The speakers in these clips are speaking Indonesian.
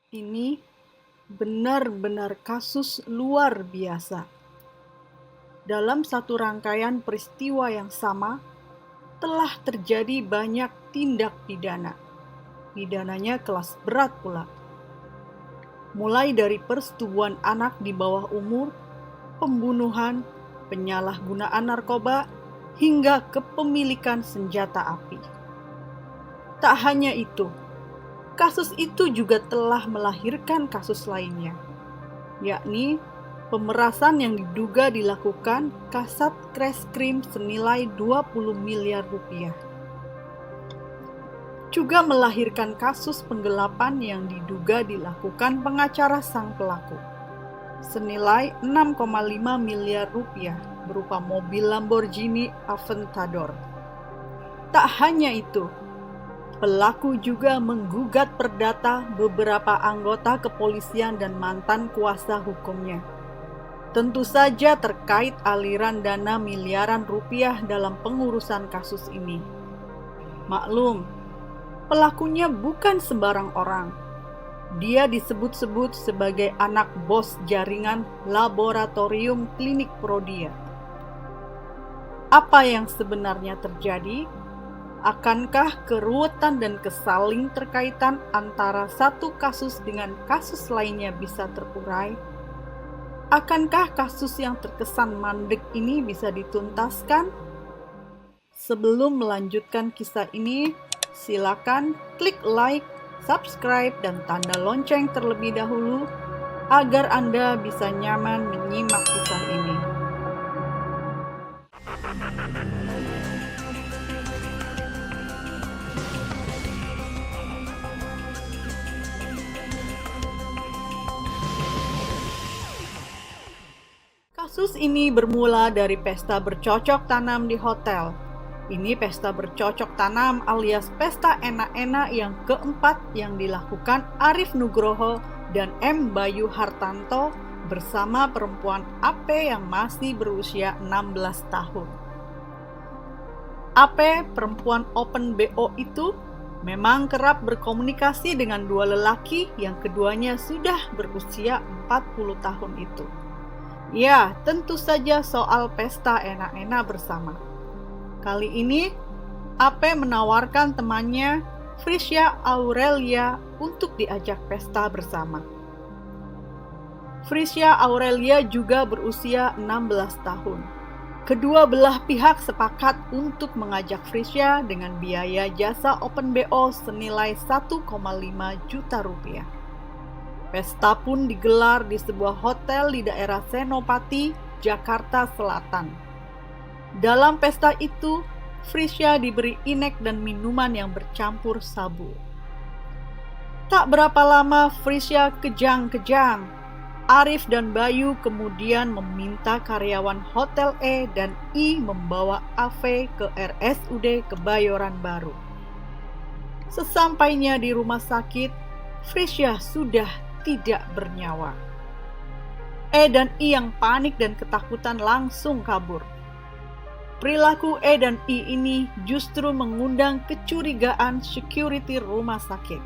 Ini benar-benar kasus luar biasa. Dalam satu rangkaian peristiwa yang sama, telah terjadi banyak tindak pidana. Pidananya kelas berat pula. Mulai dari persetubuhan anak di bawah umur, pembunuhan, penyalahgunaan narkoba, hingga kepemilikan senjata api. Tak hanya itu, kasus itu juga telah melahirkan kasus lainnya, yakni pemerasan yang diduga dilakukan Kasat Reskrim senilai 20 miliar rupiah. Juga melahirkan kasus penggelapan yang diduga dilakukan pengacara sang pelaku, senilai 6,5 miliar rupiah berupa mobil Lamborghini Aventador. Tak hanya itu, pelaku juga menggugat perdata beberapa anggota kepolisian dan mantan kuasa hukumnya. Tentu saja terkait aliran dana miliaran rupiah dalam pengurusan kasus ini. Maklum, pelakunya bukan sembarang orang. Dia disebut-sebut sebagai anak bos jaringan Laboratorium Klinik Prodia. Apa yang sebenarnya terjadi? Akankah keruwetan dan kesaling terkaitan antara satu kasus dengan kasus lainnya bisa terurai? Akankah kasus yang terkesan mandek ini bisa dituntaskan? Sebelum melanjutkan kisah ini, silakan klik like, subscribe, dan tanda lonceng terlebih dahulu agar Anda bisa nyaman menyimak kisah ini. Kasus ini bermula dari pesta bercocok tanam di hotel. Ini pesta bercocok tanam alias pesta enak-enak yang keempat yang dilakukan Arif Nugroho dan M. Bayu Hartanto bersama perempuan AP yang masih berusia 16 tahun. AP, perempuan open BO itu, memang kerap berkomunikasi dengan dua lelaki yang keduanya sudah berusia 40 tahun itu. Ya, tentu saja soal pesta enak-enak bersama. Kali ini, AP menawarkan temannya, Frisya Aurelia, untuk diajak pesta bersama. Frisya Aurelia juga berusia 16 tahun. Kedua belah pihak sepakat untuk mengajak Frisya dengan biaya jasa Open BO senilai 1,5 juta rupiah. Pesta pun digelar di sebuah hotel di daerah Senopati, Jakarta Selatan. Dalam pesta itu, Frisya diberi inek dan minuman yang bercampur sabu. Tak berapa lama Frisya kejang-kejang. Arif dan Bayu kemudian meminta karyawan Hotel E dan I membawa AV ke RSUD Kebayoran Baru. Sesampainya di rumah sakit, Frisya sudah tidak bernyawa. E dan I yang panik dan ketakutan langsung kabur. Perilaku E dan I ini justru mengundang kecurigaan security rumah sakit.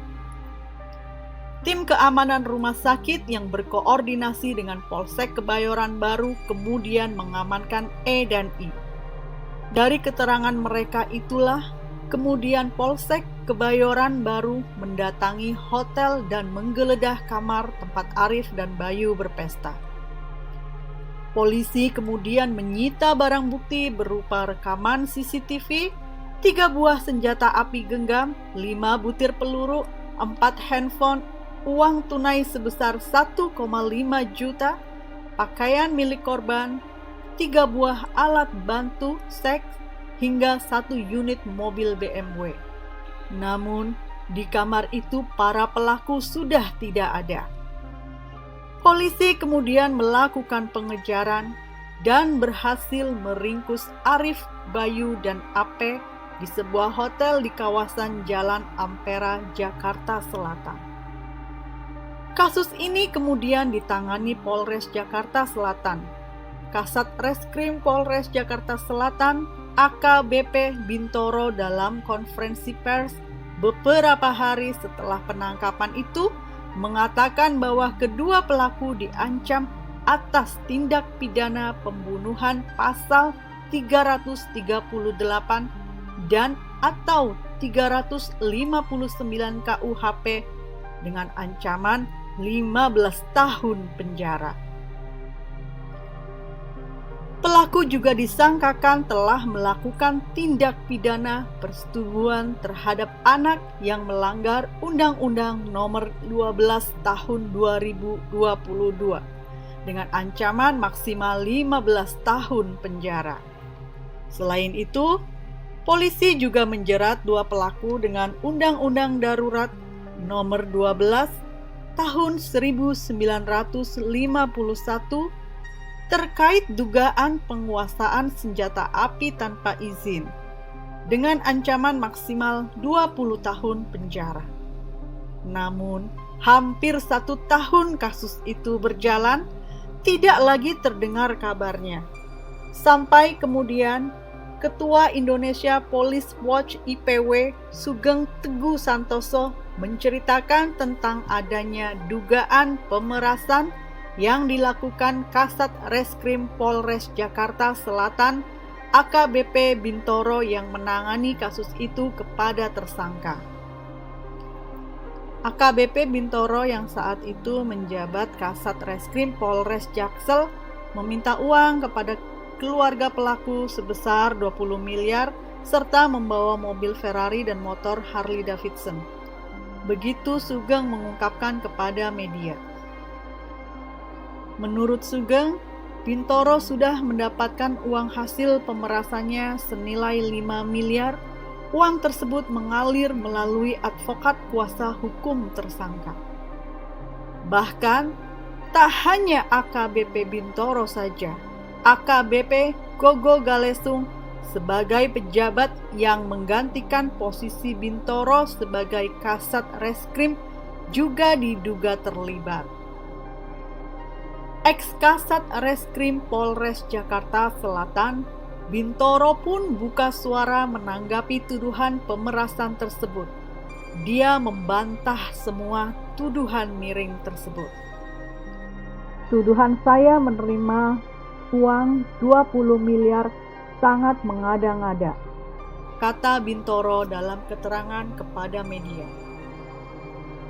Tim keamanan rumah sakit yang berkoordinasi dengan Polsek Kebayoran Baru kemudian mengamankan E dan I. Dari keterangan mereka itulah, kemudian Polsek Kebayoran Baru mendatangi hotel dan menggeledah kamar tempat Arif dan Bayu berpesta. Polisi kemudian menyita barang bukti berupa rekaman CCTV, 3 buah senjata api genggam, 5 butir peluru, 4 handphone, uang tunai sebesar 1,5 juta, pakaian milik korban, 3 buah alat bantu seks, hingga 1 unit mobil BMW. Namun, di kamar itu para pelaku sudah tidak ada. Polisi kemudian melakukan pengejaran dan berhasil meringkus Arif, Bayu, dan AP di sebuah hotel di kawasan Jalan Ampera, Jakarta Selatan. Kasus ini kemudian ditangani Polres Jakarta Selatan. Kasat Reskrim Polres Jakarta Selatan AKBP Bintoro dalam konferensi pers beberapa hari setelah penangkapan itu mengatakan bahwa kedua pelaku diancam atas tindak pidana pembunuhan pasal 338 dan atau 359 KUHP dengan ancaman 15 tahun penjara. Pelaku juga disangkakan telah melakukan tindak pidana persetubuhan terhadap anak yang melanggar Undang-Undang Nomor 12 Tahun 2022 dengan ancaman maksimal 15 tahun penjara. Selain itu, polisi juga menjerat dua pelaku dengan Undang-Undang Darurat Nomor 12 Tahun 1951 terkait dugaan penguasaan senjata api tanpa izin dengan ancaman maksimal 20 tahun penjara. Namun, hampir 1 tahun kasus itu berjalan, tidak lagi terdengar kabarnya. Sampai kemudian, Ketua Indonesia Police Watch IPW Sugeng Teguh Santoso menceritakan tentang adanya dugaan pemerasan yang dilakukan Kasat Reskrim Polres Jakarta Selatan AKBP Bintoro yang menangani kasus itu kepada tersangka. AKBP Bintoro yang saat itu menjabat Kasat Reskrim Polres Jaksel meminta uang kepada keluarga pelaku sebesar 20 miliar serta membawa mobil Ferrari dan motor Harley Davidson. Begitu Sugeng mengungkapkan kepada media. Menurut Sugeng, Bintoro sudah mendapatkan uang hasil pemerasannya senilai 5 miliar. Uang tersebut mengalir melalui advokat kuasa hukum tersangka. Bahkan, tak hanya AKBP Bintoro saja, AKBP Gogo Galesung sebagai pejabat yang menggantikan posisi Bintoro sebagai Kasat Reskrim juga diduga terlibat. Ex-Kasat Reskrim Polres Jakarta Selatan, Bintoro pun buka suara menanggapi tuduhan pemerasan tersebut. Dia membantah semua tuduhan miring tersebut. Tuduhan saya menerima uang 20 miliar sangat mengada-ngada, kata Bintoro dalam keterangan kepada media.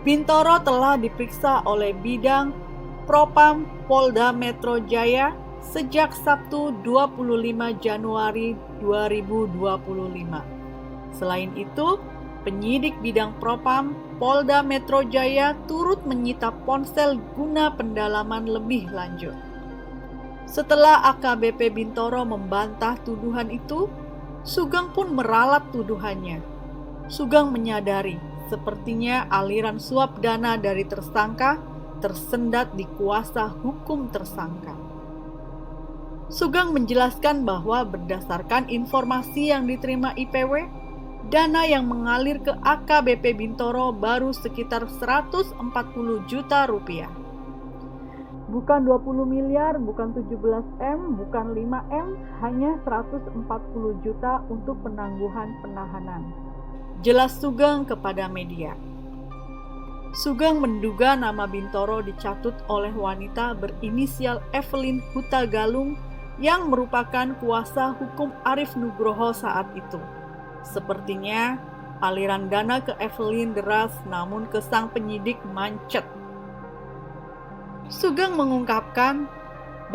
Bintoro telah diperiksa oleh Bidang Propam Polda Metro Jaya sejak Sabtu 25 Januari 2025. Selain itu, penyidik Bidang Propam Polda Metro Jaya turut menyita ponsel guna pendalaman lebih lanjut. Setelah AKBP Bintoro membantah tuduhan itu, Sugeng pun meralat tuduhannya. Sugeng menyadari sepertinya aliran suap dana dari tersangka tersendat di kuasa hukum tersangka. Sugeng menjelaskan bahwa berdasarkan informasi yang diterima IPW, dana yang mengalir ke AKBP Bintoro baru sekitar 140 juta rupiah. Bukan 20 miliar, bukan 17M, bukan 5M, hanya 140 juta untuk penangguhan penahanan. Jelas Sugeng kepada media. Sugeng menduga nama Bintoro dicatut oleh wanita berinisial Evelyn Huta Galung yang merupakan kuasa hukum Arief Nugroho saat itu. Sepertinya aliran dana ke Evelyn deras, namun ke sang penyidik mancet. Sugeng mengungkapkan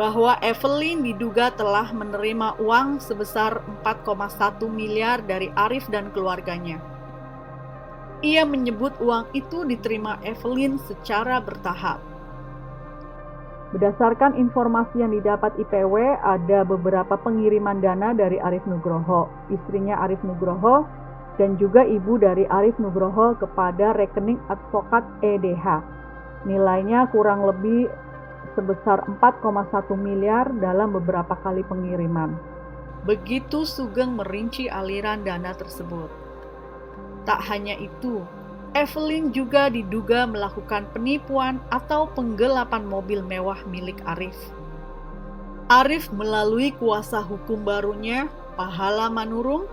bahwa Evelyn diduga telah menerima uang sebesar 4,1 miliar dari Arief dan keluarganya. Ia menyebut uang itu diterima Evelyn secara bertahap. Berdasarkan informasi yang didapat IPW, ada beberapa pengiriman dana dari Arief Nugroho, istrinya Arief Nugroho, dan juga ibu dari Arief Nugroho kepada rekening advokat EDH. Nilainya kurang lebih sebesar 4,1 miliar dalam beberapa kali pengiriman. Begitu Sugeng merinci aliran dana tersebut. Tak hanya itu, Evelyn juga diduga melakukan penipuan atau penggelapan mobil mewah milik Arief. Arief melalui kuasa hukum barunya, Pahala Manurung,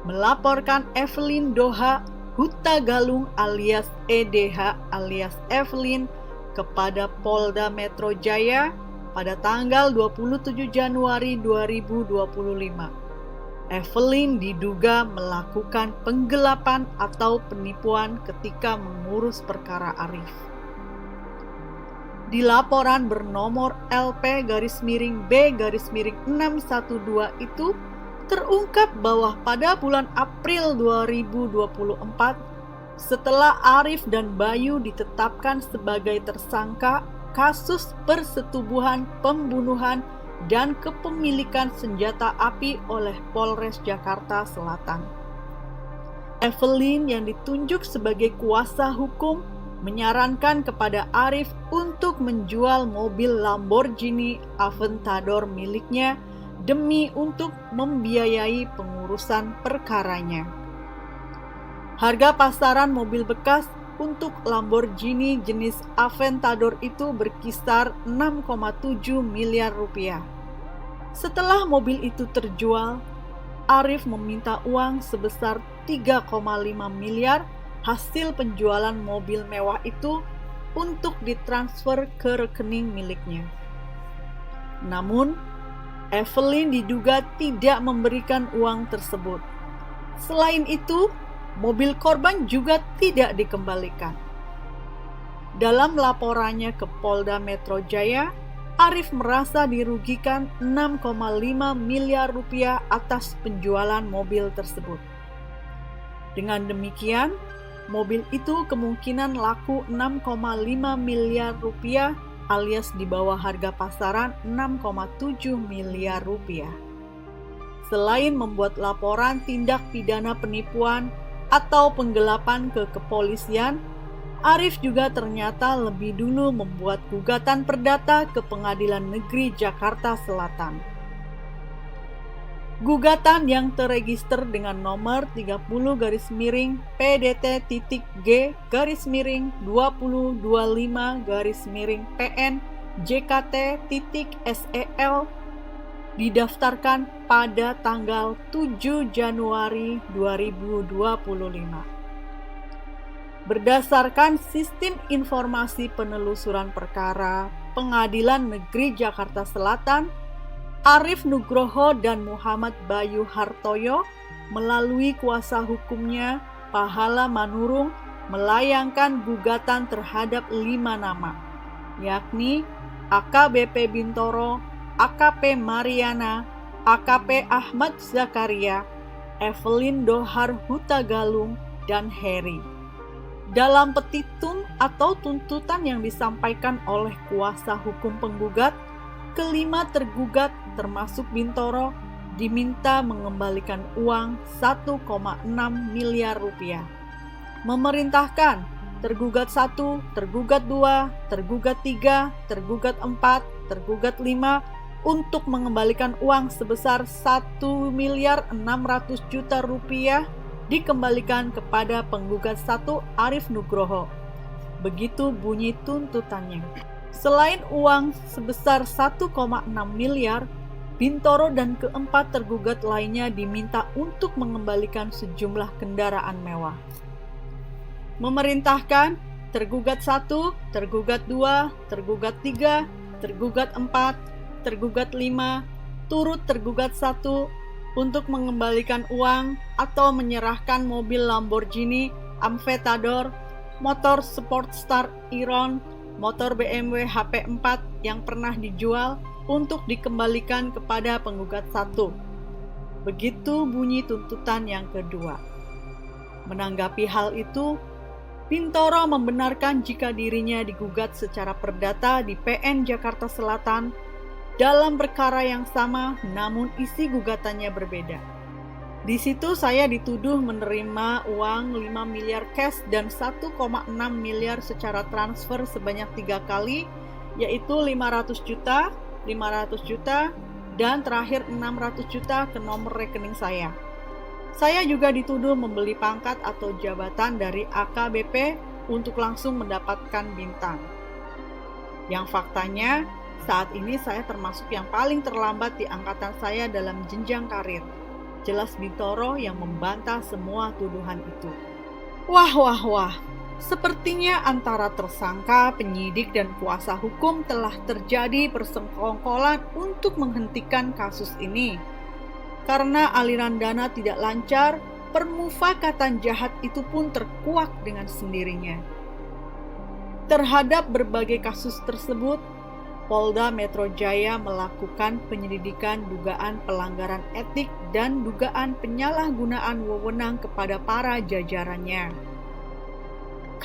melaporkan Evelyn Doha Huta Galung alias EDH alias Evelyn kepada Polda Metro Jaya pada tanggal 27 Januari 2025. Evelyn diduga melakukan penggelapan atau penipuan ketika mengurus perkara Arif. Di laporan bernomor LP-B-612 itu terungkap bahwa pada bulan April 2024, setelah Arif dan Bayu ditetapkan sebagai tersangka kasus persetubuhan, pembunuhan, dan kepemilikan senjata api oleh Polres Jakarta Selatan, Evelyn yang ditunjuk sebagai kuasa hukum menyarankan kepada Arif untuk menjual mobil Lamborghini Aventador miliknya demi untuk membiayai pengurusan perkaranya. Harga pasaran mobil bekas untuk Lamborghini jenis Aventador itu berkisar 6,7 miliar rupiah. Setelah mobil itu terjual, Arif meminta uang sebesar 3,5 miliar hasil penjualan mobil mewah itu untuk ditransfer ke rekening miliknya. Namun, Evelyn diduga tidak memberikan uang tersebut. Selain itu, mobil korban juga tidak dikembalikan. Dalam laporannya ke Polda Metro Jaya, Arif merasa dirugikan 6,5 miliar rupiah atas penjualan mobil tersebut. Dengan demikian, mobil itu kemungkinan laku 6,5 miliar rupiah alias di bawah harga pasaran 6,7 miliar rupiah. Selain membuat laporan tindak pidana penipuan atau penggelapan ke kepolisian, Arif juga ternyata lebih dulu membuat gugatan perdata ke Pengadilan Negeri Jakarta Selatan. Gugatan yang terregister dengan nomor 30-PDT-G-2025-PN JKT-SEL didaftarkan pada tanggal 7 Januari 2025. Berdasarkan Sistem Informasi Penelusuran Perkara Pengadilan Negeri Jakarta Selatan, Arif Nugroho dan Muhammad Bayu Hartoyo melalui kuasa hukumnya Pahala Manurung melayangkan gugatan terhadap 5 nama, yakni AKBP Bintoro, AKP Mariana, AKP Ahmad Zakaria, Evelyn Dohar Huta Galung, dan Heri. Dalam petitum atau tuntutan yang disampaikan oleh kuasa hukum penggugat, kelima tergugat termasuk Bintoro diminta mengembalikan uang 1,6 miliar rupiah. Memerintahkan tergugat 1, tergugat 2, tergugat 3, tergugat 4, tergugat 5 untuk mengembalikan uang sebesar 1 miliar 600 juta rupiah dikembalikan kepada penggugat 1 Arif Nugroho. Begitu bunyi tuntutannya. Selain uang sebesar 1,6 miliar, Bintoro dan keempat tergugat lainnya diminta untuk mengembalikan sejumlah kendaraan mewah. Memerintahkan tergugat 1, tergugat 2, tergugat 3, tergugat 4, tergugat 5, turut tergugat 1 untuk mengembalikan uang atau menyerahkan mobil Lamborghini Aventador, motor Sportstar Iron, motor BMW HP4 yang pernah dijual untuk dikembalikan kepada penggugat 1. Begitu bunyi tuntutan yang kedua. Menanggapi hal itu, Bintoro membenarkan jika dirinya digugat secara perdata di PN Jakarta Selatan dalam perkara yang sama, namun isi gugatannya berbeda. Di situ saya dituduh menerima uang 5 miliar cash dan 1,6 miliar secara transfer sebanyak 3 kali, yaitu 500 juta, 500 juta, dan terakhir 600 juta ke nomor rekening saya. Saya juga dituduh membeli pangkat atau jabatan dari AKBP untuk langsung mendapatkan bintang. Yang faktanya, saat ini saya termasuk yang paling terlambat di angkatan saya dalam jenjang karir. Jelas Bintoro yang membantah semua tuduhan itu. Wah, wah, wah. Sepertinya antara tersangka, penyidik, dan kuasa hukum telah terjadi persekongkolan untuk menghentikan kasus ini. Karena aliran dana tidak lancar, permufakatan jahat itu pun terkuak dengan sendirinya. Terhadap berbagai kasus tersebut, Polda Metro Jaya melakukan penyelidikan dugaan pelanggaran etik dan dugaan penyalahgunaan wewenang kepada para jajarannya.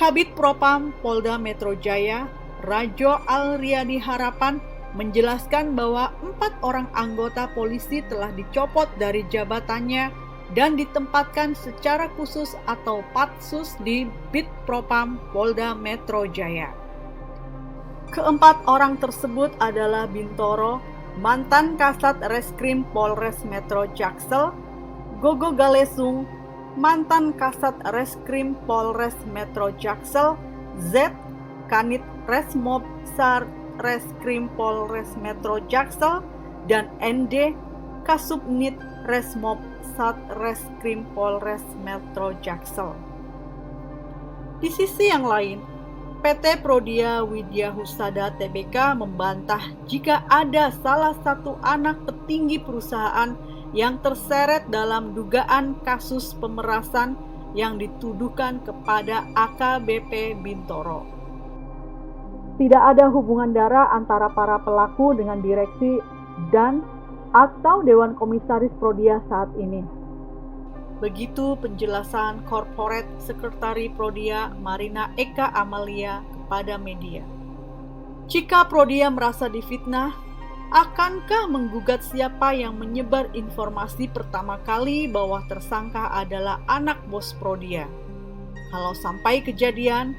Kabid Propam Polda Metro Jaya, Rajo Alriyadi Harapan, menjelaskan bahwa 4 orang anggota polisi telah dicopot dari jabatannya dan ditempatkan secara khusus atau patsus di Bid Propam Polda Metro Jaya. Keempat orang tersebut adalah Bintoro, mantan Kasat Reskrim Polres Metro Jaksel, Gogo Galesung, mantan Kasat Reskrim Polres Metro Jaksel, Z, Kanit Resmob Sar Reskrim Polres Metro Jaksel, dan ND, Kasubnit Resmob Sat Reskrim Polres Metro Jaksel. Di sisi yang lain, PT Prodia Widya Husada Tbk membantah jika ada salah satu anak petinggi perusahaan yang terseret dalam dugaan kasus pemerasan yang dituduhkan kepada AKBP Bintoro. Tidak ada hubungan darah antara para pelaku dengan direksi dan atau Dewan Komisaris Prodia saat ini. Begitu penjelasan Corporate Sekretari Prodia Marina Eka Amalia kepada media. Jika Prodia merasa difitnah, akankah menggugat siapa yang menyebar informasi pertama kali bahwa tersangka adalah anak bos Prodia? Kalau sampai kejadian,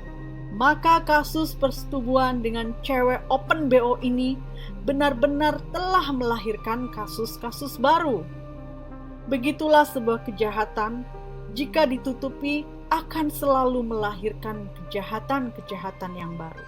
maka kasus persetubuhan dengan cewek open BO ini benar-benar telah melahirkan kasus-kasus baru. Begitulah sebuah kejahatan, jika ditutupi akan selalu melahirkan kejahatan-kejahatan yang baru.